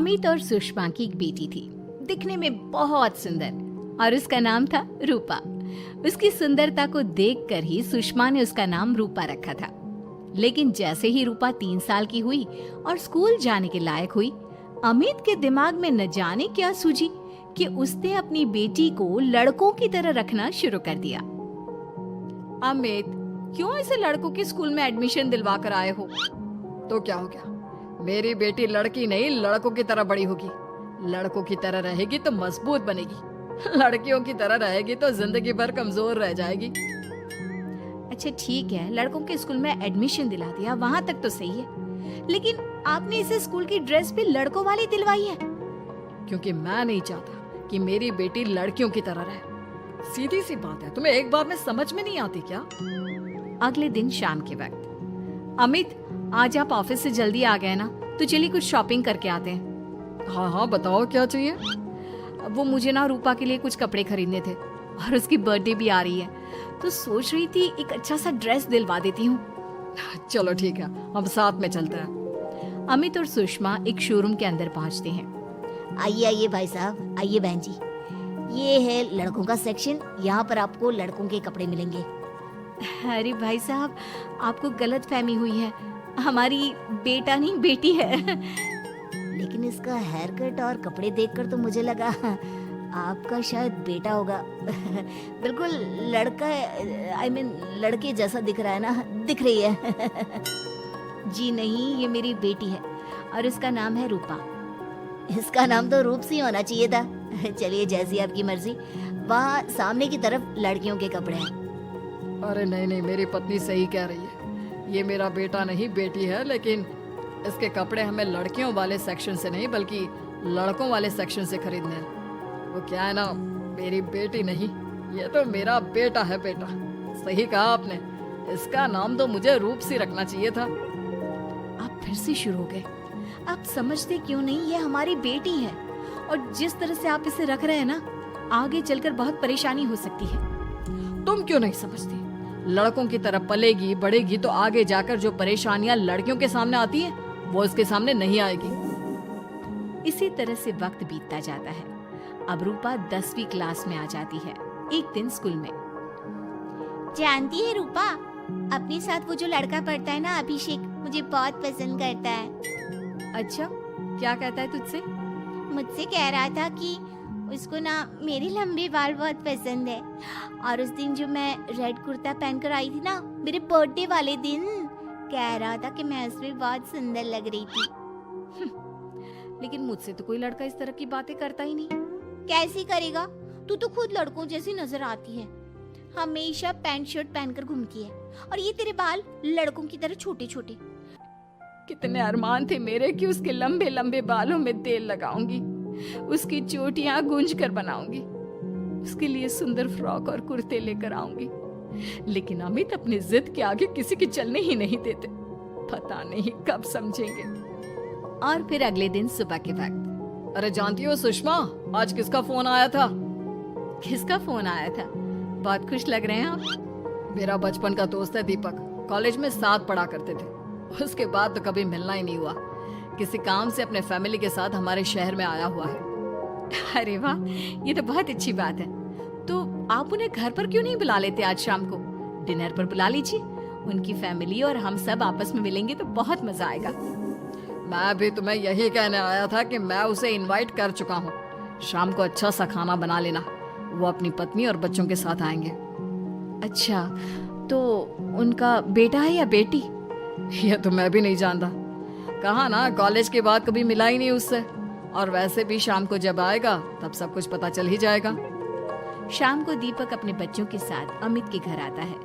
अमित और सुषमा की एक बेटी थी, दिखने में बहुत सुंदर, और उसका नाम था रूपा। उसकी सुंदरता को देखकर ही सुषमा ने उसका नाम रूपा रखा था। लेकिन जैसे ही रूपा 3 साल की हुई और स्कूल जाने के लायक हुई, अमित के दिमाग में न जाने क्या सूझी कि उसने अपनी बेटी को लड़कों की तरह रखना शुरू कर दिया। अमित, क्यों इसे लड़कों के स्कूल में एडमिशन दिलवा कर आए हो? तो क्या हो गया, मेरी बेटी लड़की नहीं लड़कों की तरह बड़ी होगी। लड़कों की तरह रहेगी तो मजबूत बनेगी, लड़कियों की तरह रहेगी तो जिंदगी भर कमजोर रह जाएगी। अच्छा ठीक है, लड़कों के स्कूल में एडमिशन दिला दिया, वहाँ तक तो सही है, लेकिन आपने इसे स्कूल की ड्रेस भी लड़कों वाली दिलवाई है। क्योंकि मैं नहीं चाहता कि मेरी बेटी लड़कियों की तरह रहे। सीधी सी बात है, तुम्हें एक बार में समझ में नहीं आती क्या? अगले दिन शाम के वक्त, अमित आज आप ऑफिस से जल्दी आ गए ना, तो चलिए कुछ शॉपिंग करके आते हैं। हाँ हाँ बताओ क्या चाहिए? वो मुझे ना रूपा के लिए कुछ कपड़े खरीदने थे और उसकी बर्थडे भी आ रही है, तो सोच रही थी एक अच्छा सा ड्रेस दिलवा देती हूँ। चलो ठीक है, हम साथ में चलते हैं। अमित और सुषमा एक शोरूम के अंदर पहुँचते हैं। आइए आइए भाई साहब, आइए बहन जी, ये है लड़कों का सेक्शन। यहाँ पर आपको लड़कों के कपड़े मिलेंगे। अरे भाई साहब, आपको गलत फहमी हुई है, हमारी बेटा नहीं बेटी है। लेकिन इसका हेयर कट और कपड़े देखकर तो मुझे लगा आपका शायद बेटा होगा। बिल्कुल लड़का, आई मीन लड़के जैसा दिख रहा है ना, दिख रही है। जी नहीं, ये मेरी बेटी है और इसका नाम है रूपा। इसका नाम तो रूप सी होना चाहिए था। चलिए जैसी आपकी मर्जी। वहाँ सामने की तरफ लड़कियों के कपड़े हैं। अरे नहीं नहीं, मेरी पत्नी सही कह रही है, ये मेरा बेटा नहीं बेटी है, लेकिन इसके कपड़े हमें लड़कियों वाले सेक्शन से नहीं बल्कि लड़कों वाले सेक्शन से खरीदने हैं। वो क्या है ना, मेरी बेटी नहीं, ये तो मेरा बेटा है। बेटा, सही कहा आपने, इसका नाम तो मुझे रूप सी रखना चाहिए था। आप फिर से शुरू हो गए। आप समझते क्यों नहीं, ये हमारी बेटी है, और जिस तरह से आप इसे रख रहे हैं ना, आगे चलकर बहुत परेशानी हो सकती है। तुम क्यों नहीं समझती? लड़कों की तरह पलेगी बढ़ेगी तो आगे जाकर जो परेशानियां लड़कियों के सामने आती हैं, वो इसके सामने नहीं आएगी। इसी तरह से वक्त बीतता जाता है। अब रूपा 10वीं क्लास में आ जाती है। एक दिन स्कूल में, जानती है रूपा, अपने साथ वो जो लड़का पढ़ता है ना, अभिषेक, मुझे बहुत पसंद करता है। अच्छा, क्या कहता है तुझसे? मुझसे कह रहा था कि उसको ना मेरे लंबे बाल बहुत पसंद है, और उस दिन जो मैं रेड कुर्ता पहनकर आई थी ना, मेरे बर्थडे वाले दिन, कह रहा था कि मैं उसमें बहुत सुंदर लग रही थी। लेकिन मुझसे तो कोई लड़का इस तरह की बातें करता ही नहीं। कैसी करेगा? तू तो खुद लड़कों जैसी नजर आती है, हमेशा पैंट शर्ट पहनकर घूमती है, और ये तेरे बाल लड़कों की तरह छोटे छोटे। कितने अरमान थे मेरे कि उसके लंबे लंबे बालों में तेल लगाऊंगी, उसकी चोटियां गूंज कर बनाऊंगी, उसके लिए सुंदर फ्रॉक और कुर्ते लेकर आऊंगी। लेकिन अमित अपनी जिद के आगे किसी की चलने ही नहीं देते। पता नहीं कब समझेंगे। और फिर अगले दिन सुबह के वक्त, अरे जानती हो सुषमा, आज किसका फोन आया था? किसका फोन आया था? बहुत खुश लग रहे हैं आप। मेरा बचपन का दोस्त है दीपक, कॉलेज में साथ पढ़ा करते थे। उसके बाद तो कभी मिलना ही नहीं हुआ। किसी काम से अपने फैमिली के साथ हमारे शहर में आया हुआ है। अरे वाह, ये तो बहुत अच्छी बात है। तो आप उन्हें घर पर क्यों नहीं बुला लेते? आज शाम को डिनर पर बुला लीजिए, उनकी फैमिली और हम सब आपस में मिलेंगे तो बहुत मजा आएगा। मैं भी तुम्हें यही कहने आया था कि मैं उसे इनवाइट कर चुका हूँ। शाम को अच्छा सा खाना बना लेना, वो अपनी पत्नी और बच्चों के साथ आएंगे। अच्छा, तो उनका बेटा है या बेटी? ये तो मैं भी नहीं जानता। कहा ना, कॉलेज के बाद कभी मिला ही नहीं उससे, और वैसे भी शाम को जब आएगा तब सब कुछ पता चल ही जाएगा। शाम को दीपक अपने बच्चों के साथ अमित के घर आता है।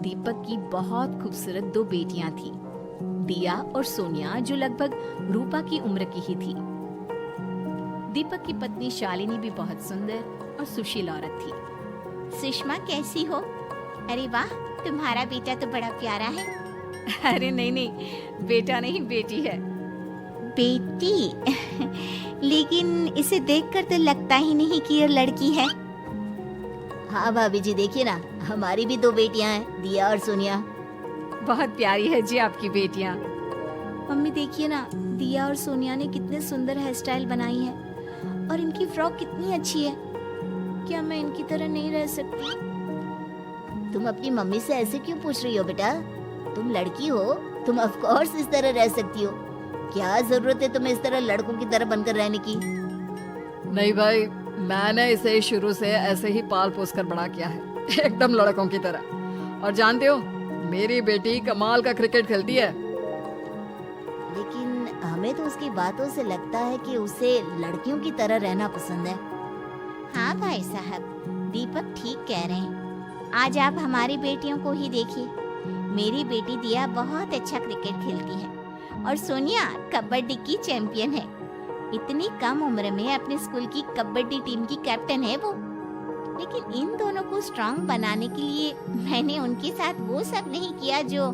दीपक की बहुत खूबसूरत 2 बेटियां थी, दिया और सोनिया, जो लगभग रूपा की उम्र की ही थी। दीपक की पत्नी शालिनी भी बहुत सुंदर और सुशील औरत थी। सुषमा कैसी हो? अरे वाह, तुम्हारा बेटा तो बड़ा प्यारा है। अरे नहीं नहीं, बेटा नहीं बेटी है। बेटी? लेकिन इसे देखकर तो लगता ही नहीं कि ये लड़की है। हाँ भाभी जी, देखिए ना, हमारी भी 2 बेटियां हैं, दिया और सोनिया। बहुत प्यारी है जी आपकी बेटियां। मम्मी देखिए ना, दिया और सोनिया ने कितने सुंदर हेयर स्टाइल बनाई है और इनकी फ्रॉक कितनी अच्छी है। क्या मैं इनकी तरह नहीं रह सकती? तुम अपनी मम्मी से ऐसे क्यों पूछ रही हो बेटा? तुम लड़की हो, तुम ऑफ कोर्स इस तरह रह सकती हो। क्या जरूरत है तुम्हें इस तरह लड़कों की तरह बनकर रहने की? नहीं भाई, मैंने इसे शुरू से ऐसे ही पाल पोस कर बड़ा किया है, एकदम लड़कों की तरह। और जानते हो, मेरी बेटी कमाल का क्रिकेट खेलती है। लेकिन हमें तो उसकी बातों से लगता है कि उसे लड़कियों की तरह रहना पसंद है। हाँ भाई साहब, दीपक ठीक कह रहे हैं। आज आप हमारी बेटियों को ही देखिए। मेरी बेटी दिया बहुत अच्छा क्रिकेट खेलती है और सोनिया कबड्डी की चैंपियन है। इतनी कम उम्र में अपने स्कूल की कबड्डी टीम की कैप्टन है वो। लेकिन इन दोनों को स्ट्रांग बनाने के लिए मैंने उनके साथ वो सब नहीं किया जो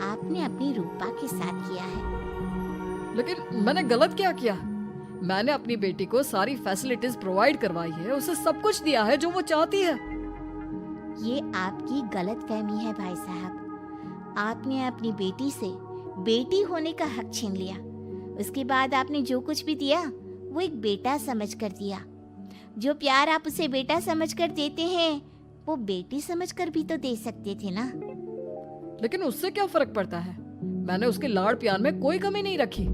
आपने अपनी रूपा के साथ किया है। लेकिन मैंने गलत क्या किया? मैंने अपनी बेटी को सारी फैसिलिटीज प्रोवाइड करवाई है, उसे सब कुछ दिया है जो वो चाहती है। ये आपकी गलतफहमी है भाई साहब। आपने अपनी बेटी से बेटी होने का हक छीन लिया। उसके बाद आपने जो कुछ भी दिया वो एक बेटा समझकर दिया। जो प्यार आप उसे बेटा समझकर देते हैं वो बेटी समझकर भी तो दे सकते थे ना। लेकिन उससे क्या फर्क पड़ता है? मैंने उसके लाड़ प्यार में कोई कमी नहीं रखी।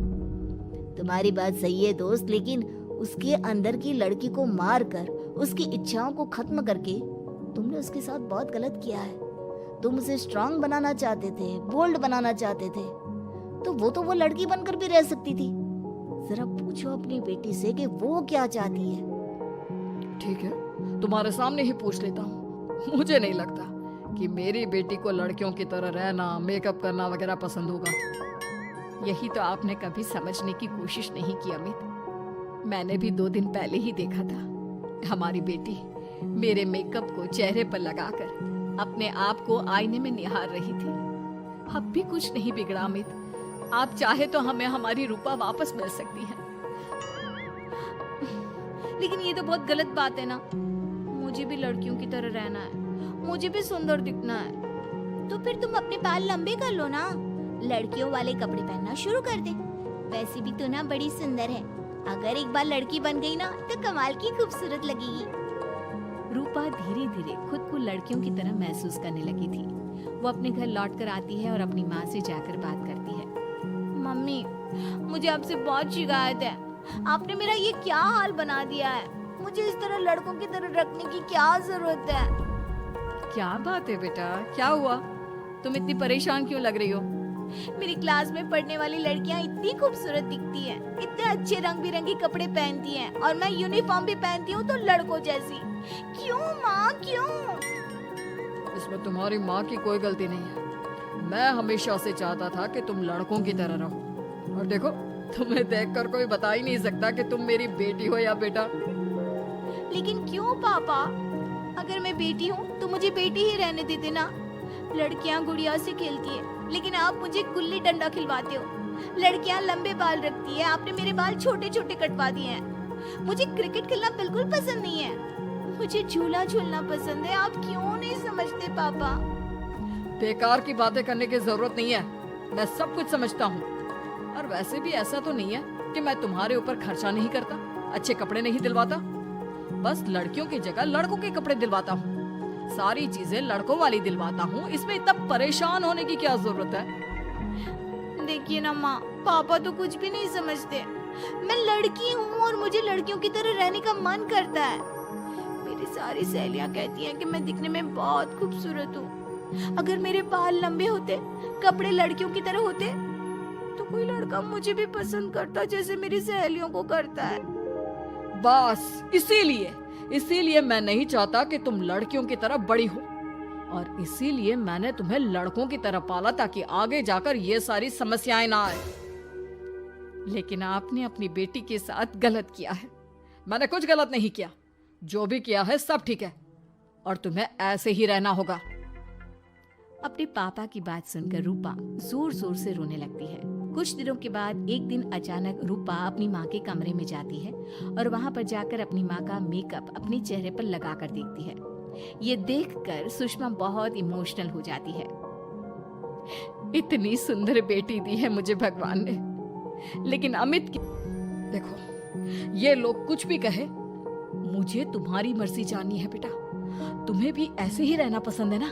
तुम्हारी बात सही है दोस्त, लेकिन उसके अंदर की लड़की को मार कर उसकी इच्छाओं को खत्म करके तुमने उसके साथ बहुत गलत किया है। तुम उसे स्ट्रांग बनाना चाहते थे, बोल्ड बनाना चाहते थे, तो वो लड़की बनकर भी रह सकती थी। जरा पूछो अपनी बेटी से कि वो क्या चाहती है। ठीक है, तुम्हारे सामने ही पूछ लेता हूँ। मुझे नहीं लगता कि मेरी बेटी को लड़कियों की तरह रहना, मेकअप करना वगैरह पसंद होगा। यही तो आपने कभी समझने की कोशिश नहीं की अमित। मैंने भी 2 दिन पहले ही देखा था। हमारी बेटी मेरे मेकअप को चेहरे पर लगाकर अपने आप को आईने में निहार रही थी। अब भी कुछ नहीं बिगड़ा अमित। आप चाहे तो हमें हमारी रूपा वापस मिल सकती है। लेकिन ये तो बहुत गलत बात है ना। मुझे भी लड़कियों की तरह रहना है, मुझे भी सुंदर दिखना है। तो फिर तुम अपने बाल लंबे कर लो ना, लड़कियों वाले कपड़े पहनना शुरू कर दे। वैसे भी तो ना बड़ी सुंदर है। अगर एक बार लड़की बन गई ना तो कमाल की खूबसूरत लगेगी। रूपा धीरे धीरे खुद को लड़कियों की तरह महसूस करने लगी थी। वो अपने घर लौट कर आती है और अपनी माँ से जाकर बात करती है। मम्मी, मुझे आपसे बहुत शिकायत है। आपने मेरा ये क्या हाल बना दिया है। मुझे इस तरह लड़कों की तरह रखने की क्या जरूरत है? क्या बात है बेटा, क्या हुआ? तुम इतनी परेशान क्यों लग रही हो? मेरी क्लास में पढ़ने वाली लड़कियां इतनी खूबसूरत दिखती हैं, इतने अच्छे रंग बिरंगे कपड़े पहनती हैं और मैं यूनिफॉर्म भी पहनती हूँ तो लड़कों जैसी। क्यों माँ, क्यों? इसमें तुम्हारी माँ की कोई गलती नहीं है। मैं हमेशा से चाहता था कि तुम लड़कों की तरह रहो, और देखो, तुम्हें देखकर कोई बता ही नहीं सकता कि तुम मेरी बेटी हो या बेटा। लेकिन क्यों पापा? अगर मैं बेटी हूँ तो मुझे बेटी ही रहने देते ना। लड़कियाँ गुड़िया से खेलती है, लेकिन आप मुझे गुल्ली डंडा खिलवाते हो। लड़कियाँ लंबे बाल रखती है, आपने मेरे बाल छोटे छोटे कटवा दिए हैं। मुझे क्रिकेट खेलना बिल्कुल पसंद नहीं है, मुझे झूला झूलना पसंद है। आप क्यों नहीं समझते पापा? बेकार की बातें करने की जरूरत नहीं है, मैं सब कुछ समझता हूँ। और वैसे भी ऐसा तो नहीं है कि मैं तुम्हारे ऊपर खर्चा नहीं करता, अच्छे कपड़े नहीं दिलवाता। बस लड़कियों की जगह लड़कों के कपड़े दिलवाता हूँ, सारी चीजें लड़कों वाली दिलवाता हूँ। इसमें इतना परेशान होने की क्या जरूरत है? देखिए ना माँ, पापा तो कुछ भी नहीं समझते। मैं लड़की हूँ और मुझे लड़कियों की तरह रहने का मन करता है। मेरी सारी सहेलियाँ कहती हैं कि मैं दिखने में बहुत खूबसूरत हूँ। अगर मेरे बाल लंबे होते, कपड़े लड़कियों की तरह होते, तो कोई लड़का मुझे भी पसंद करता जैसे मेरी सहेलियों को करता है। बस इसीलिए मैं नहीं चाहता कि तुम लड़कियों की तरह बड़ी हो, और इसीलिए मैंने तुम्हें लड़कों की तरह पाला ताकि आगे जाकर ये सारी समस्याएं ना आए। लेकिन आपने अपनी बेटी के साथ गलत किया है। मैंने कुछ गलत नहीं किया, जो भी किया है सब ठीक है, और तुम्हें ऐसे ही रहना होगा। अपने पापा की बात सुनकर रूपा जोर जोर से रोने लगती है। कुछ दिनों के बाद एक दिन अचानक रूपा अपनी माँ के कमरे में जाती है और वहाँ पर जाकर अपनी माँ का मेकअप अपने चेहरे पर लगा कर देखती है। ये देखकर सुषमा बहुत इमोशनल हो जाती है। इतनी सुंदर बेटी दी है मुझे भगवान ने, लेकिन अमित की देखो, ये लोग कुछ भी कहे, मुझे तुम्हारी मर्जी जाननी है बेटा। तुम्हें भी ऐसे ही रहना पसंद है ना,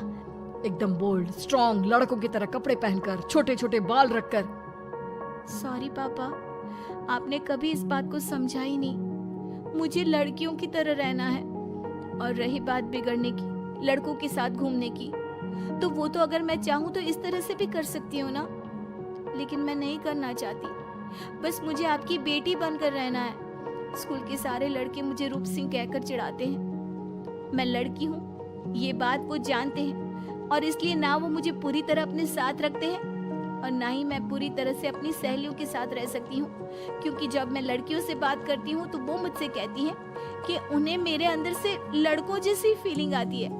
एकदम बोल्ड स्ट्रॉन्ग लड़कों की तरह कपड़े पहनकर, छोटे छोटे बाल रखकर। सॉरी पापा, आपने कभी इस बात को समझा ही नहीं। मुझे लड़कियों की तरह रहना है। और रही बात बिगड़ने की, लड़कों के साथ घूमने की, तो वो तो अगर मैं चाहूँ तो इस तरह से भी कर सकती हूँ ना, लेकिन मैं नहीं करना चाहती। बस मुझे आपकी बेटी बनकर रहना है। स्कूल के सारे लड़के मुझे रूप सिंह कहकर चिढ़ाते हैं। मैं लड़की हूँ, ये बात वो जानते हैं, और इसलिए ना वो मुझे पूरी तरह अपने साथ रखते हैं और ना ही मैं पूरी तरह से अपनी सहेलियों के साथ रह सकती हूँ, क्योंकि जब मैं लड़कियों से बात करती हूँ तो वो मुझसे कहती हैं कि उन्हें मेरे अंदर से लड़कों जैसी फीलिंग आती है,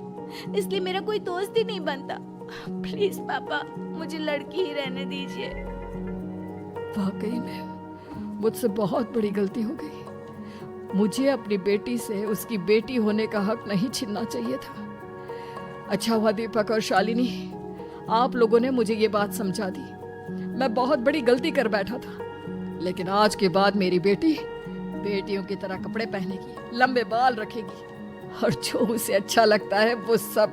इसलिए मेरा कोई दोस्त ही नहीं बनता। प्लीज पापा, मुझे लड़की ही रहने दीजिए। वाकई में मुझसे बहुत बड़ी गलती हो गई। मुझे अपनी बेटी से उसकी बेटी होने का हक नहीं छीनना चाहिए था। अच्छा हुआ दीपक और शालिनी, आप लोगों ने मुझे ये बात समझा दी। मैं बहुत बड़ी गलती कर बैठा था, लेकिन आज के बाद मेरी बेटी बेटियों की तरह कपड़े पहनेगी, लंबे बाल रखेगी और जो उसे अच्छा लगता है वो सब